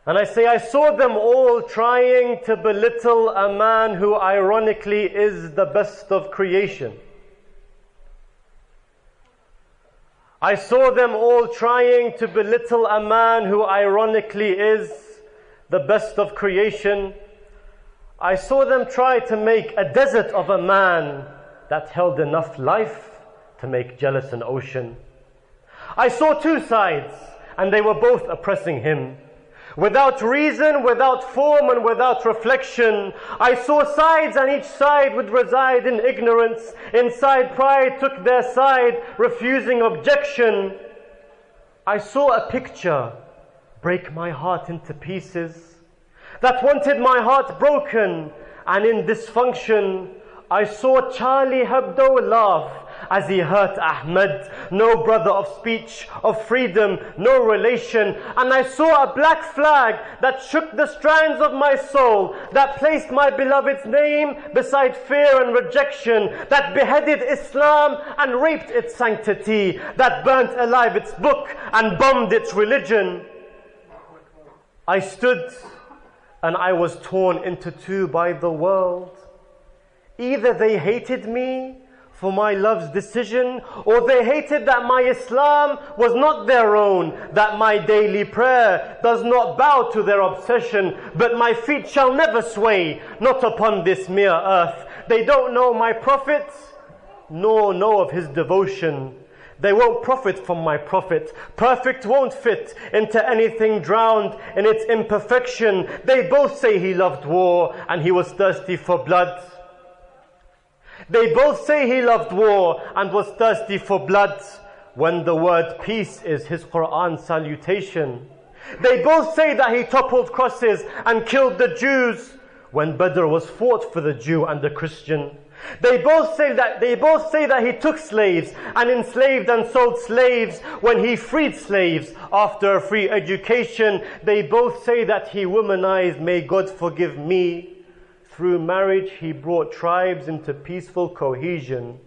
And I say, I saw them all trying to belittle a man who ironically is the best of creation. I saw them all trying to belittle a man who ironically is the best of creation. I saw them try to make a desert of a man that held enough life to make jealous an ocean. I saw two sides, and they were both oppressing him. Without reason, without form, and without reflection, I saw sides, and each side would reside in ignorance. Inside, pride took their side, refusing objection. I saw a picture break my heart into pieces, that wanted my heart broken, and in dysfunction, I saw Charlie Hebdo laugh as he hurt Ahmed. No brother of speech, of freedom, no relation. And I saw a black flag that shook the strands of my soul, that placed my beloved's name beside fear and rejection, that beheaded Islam and raped its sanctity, that burnt alive its book and bombed its religion. I stood and I was torn into two by the world. Either they hated me for my love's decision, or they hated that my Islam was not their own, that my daily prayer does not bow to their obsession, but my feet shall never sway, not upon this mere earth. They don't know my Prophet, nor know of his devotion. They won't profit from my Prophet. Perfect won't fit into anything drowned in its imperfection. They both say he loved war and he was thirsty for blood. They both say he loved war and was thirsty for blood, when the word peace is his Quran salutation. They both say that he toppled crosses and killed the Jews, when Badr was fought for the Jew and the Christian. They both say that he took slaves and enslaved and sold slaves, when he freed slaves after a free education. They both say that he womanized, may God forgive me. Through marriage he brought tribes into peaceful cohesion.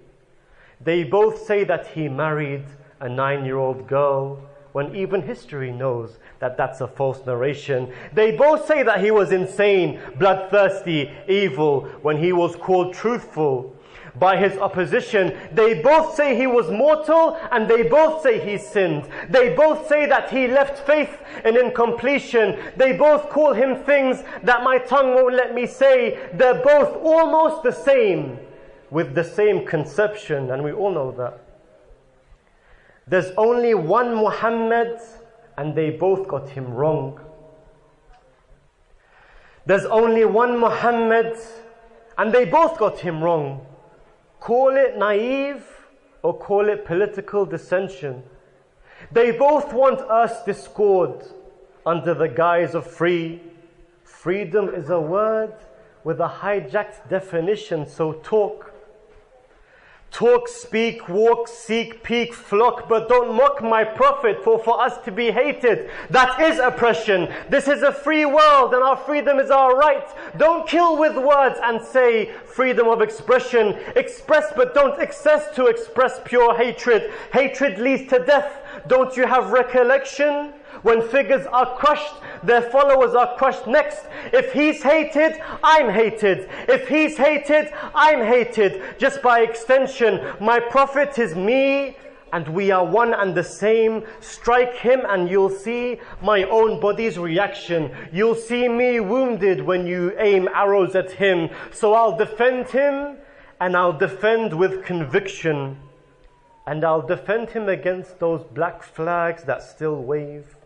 They both say that he married a 9-year-old girl, when even history knows that that's a false narration. They both say that he was insane, bloodthirsty, evil, when he was called truthful by his opposition. They both say he was mortal, and they both say he sinned. They both say that he left faith in incompletion. They both call him things that my tongue won't let me say. They're both almost the same, with the same conception, and we all know that. There's only one Muhammad, and they both got him wrong. There's only one Muhammad, and they both got him wrong. Call it naive or call it political dissension. They both want us discord under the guise of free. Freedom is a word with a hijacked definition, so talk. Talk, speak, walk, seek, peak, flock, but don't mock my Prophet, for us to be hated, that is oppression. This is a free world and our freedom is our right. Don't kill with words and say freedom of expression. Express but don't excess to express pure hatred. Hatred leads to death. Don't you have recollection? When figures are crushed, their followers are crushed next. If he's hated, I'm hated. If he's hated, I'm hated. Just by extension, my Prophet is me, and we are one and the same. Strike him and you'll see my own body's reaction. You'll see me wounded when you aim arrows at him. So I'll defend him, and I'll defend with conviction. And I'll defend him against those black flags that still wave,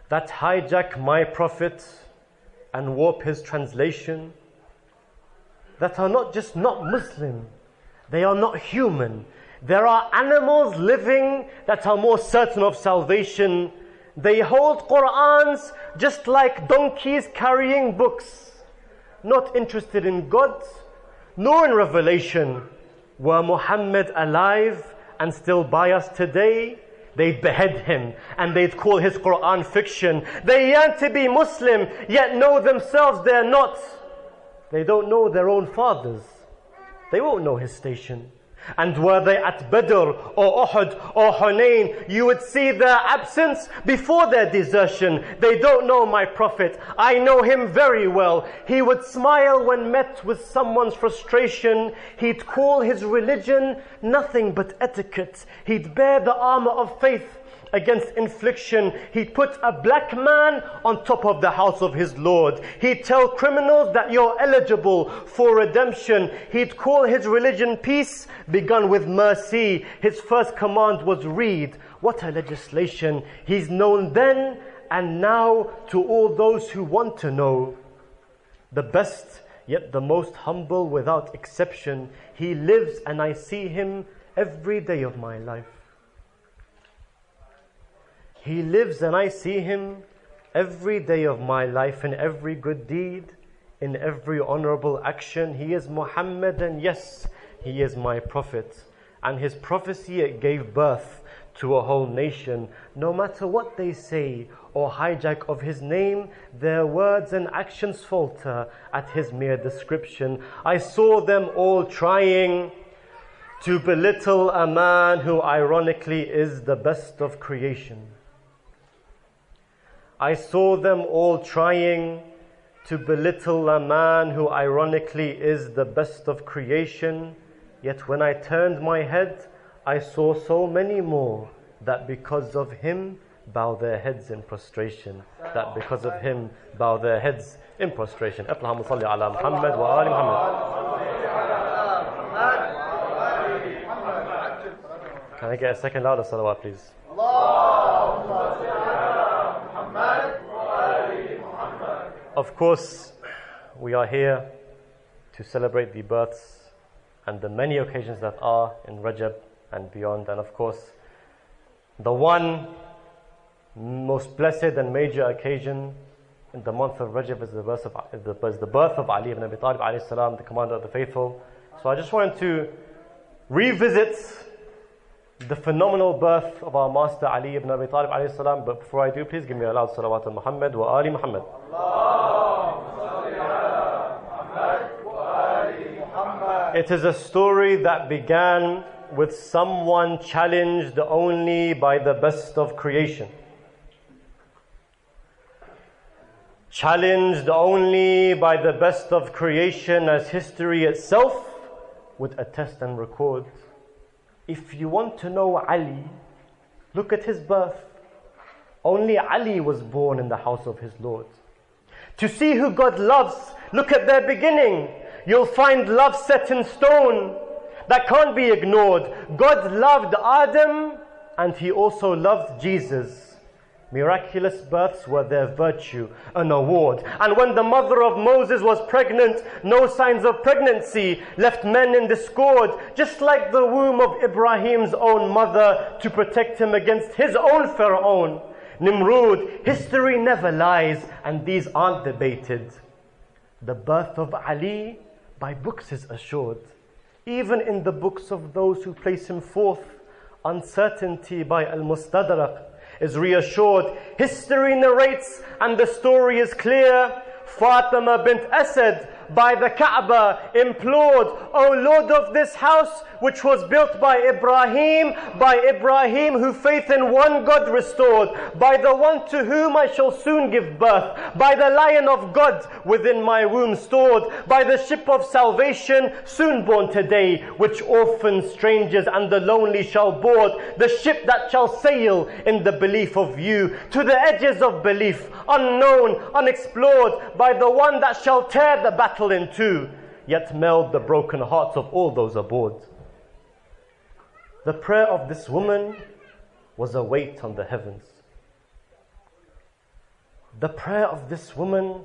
that hijack my Prophet and warp his translation, that are not just not Muslim, they are not human. There are animals living that are more certain of salvation. They hold Qur'ans just like donkeys carrying books, not interested in God nor in revelation. Were Muhammad alive and still by us today, they'd behead him and they'd call his Qur'an fiction. They yearn to be Muslim, yet know themselves they're not. They don't know their own fathers. They won't know his station. And were they at Badr or Uhud or Hunain, you would see their absence before their desertion. They don't know my Prophet. I know him very well. He would smile when met with someone's frustration. He'd call his religion nothing but etiquette. He'd bear the armor of faith against infliction. He'd put a black man on top of the house of his Lord. He'd tell criminals that you're eligible for redemption. He'd call his religion peace, begun with mercy. His first command was read. What a legislation. He's known then and now to all those who want to know. The best, yet the most humble without exception. He lives and I see him every day of my life. He lives and I see him every day of my life, in every good deed, in every honorable action. He is Muhammad, and yes, he is my Prophet. And his prophecy, it gave birth to a whole nation. No matter what they say or hijack of his name, their words and actions falter at his mere description. I saw them all trying to belittle a man who ironically is the best of creation. I saw them all trying to belittle a man who ironically is the best of creation. Yet when I turned my head, I saw so many more that because of him bow their heads in prostration. That because of him bow their heads in prostration. Allahumma salli ala Muhammad wa ali Muhammad. Can I get a second louder salawat, please? Of course, we are here to celebrate the births and the many occasions that are in Rajab and beyond. And of course, the one most blessed and major occasion in the month of Rajab is the birth of Ali ibn Abi Talib alayhi salam, the commander of the faithful. So I just wanted to revisit the phenomenal birth of our master Ali ibn Abi Talib alayhi salam. But before I do, please give me a loud salawat on Muhammad wa ali Muhammad. It is a story that began with someone challenged only by the best of creation. Challenged only by the best of creation, as history itself would attest and record. If you want to know Ali, look at his birth. Only Ali was born in the house of his Lord. To see who God loves, look at their beginning. You'll find love set in stone that can't be ignored. God loved Adam and he also loved Jesus. Miraculous births were their virtue, an award. And when the mother of Moses was pregnant, no signs of pregnancy left men in discord, just like the womb of Ibrahim's own mother to protect him against his own Pharaoh. Nimrud, history never lies, and these aren't debated. The birth of Ali by books is assured. Even in the books of those who place him forth, uncertainty by Al-Mustadrak is reassured. History narrates and the story is clear. Fatima bint Asad by the Kaaba implored, O Lord of this house which was built by Ibrahim who faith in one God restored, by the one to whom I shall soon give birth, by the Lion of God within my womb stored, by the ship of salvation soon born today, which orphans, strangers and the lonely shall board, the ship that shall sail in the belief of you, to the edges of belief, unknown, unexplored, by the one that shall tear the battle in two, yet meld the broken hearts of all those aboard. The prayer of this woman was a weight on the heavens. The prayer of this woman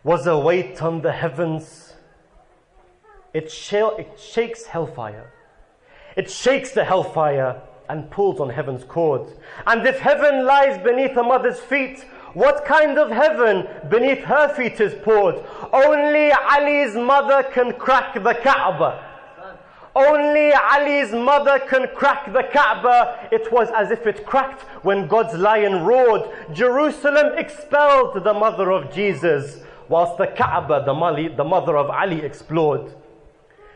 was a weight on the heavens. It shakes hellfire. It shakes the hellfire and pulls on heaven's cord. And if heaven lies beneath a mother's feet, what kind of heaven beneath her feet is poured? Only Ali's mother can crack the Kaaba. Only Ali's mother can crack the Kaaba. It was as if it cracked when God's lion roared. Jerusalem expelled the mother of Jesus, whilst the Kaaba, the mother of Ali, explored.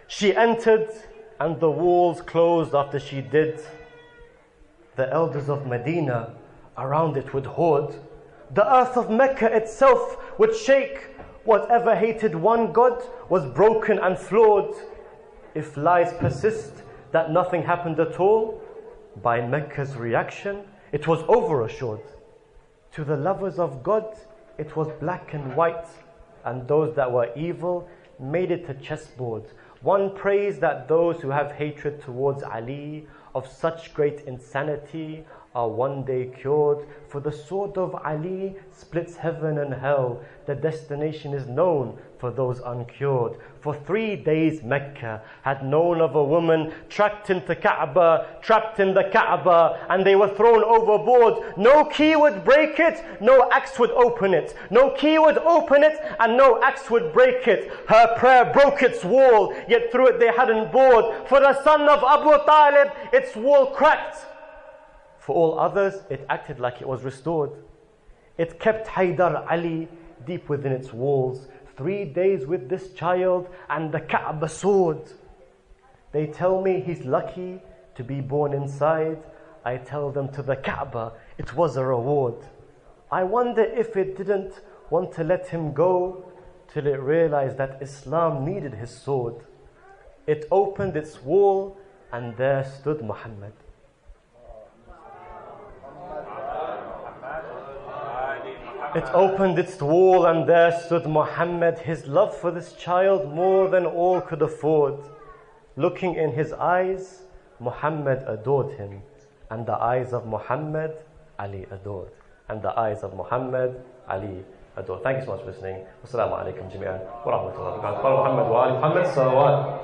She entered and the walls closed after she did. The elders of Medina around it would hoard. The earth of Mecca itself would shake. Whatever hated one God was broken and flawed. If lies persist that nothing happened at all, by Mecca's reaction, it was over assured. To the lovers of God, it was black and white, and those that were evil made it a chessboard. One prays that those who have hatred towards Ali of such great insanity are one day cured. For the sword of Ali splits heaven and hell. The destination is known for those uncured. For 3 days Mecca had known of a woman trapped into Kaaba, trapped in the Kaaba, and they were thrown overboard. No key would break it, no axe would open it. No key would open it, and no axe would break it. Her prayer broke its wall, yet through it they hadn't bored. For the son of Abu Talib, its wall cracked. For all others, it acted like it was restored. It kept Haydar Ali deep within its walls. 3 days with this child and the Kaaba sword. They tell me he's lucky to be born inside. I tell them to the Kaaba, it was a reward. I wonder if it didn't want to let him go till it realized that Islam needed his sword. It opened its wall and there stood Muhammad. It opened its wall and there stood Muhammad, his love for this child more than all could afford. Looking in his eyes, Muhammad adored him, and the eyes of Muhammad, Ali adored. And the eyes of Muhammad, Ali adored. Thank you so much for listening. Wassalamu alaikum jami'an wa rahmatullahi wa barakatuh. Qala Muhammad wa ali Muhammad salawat.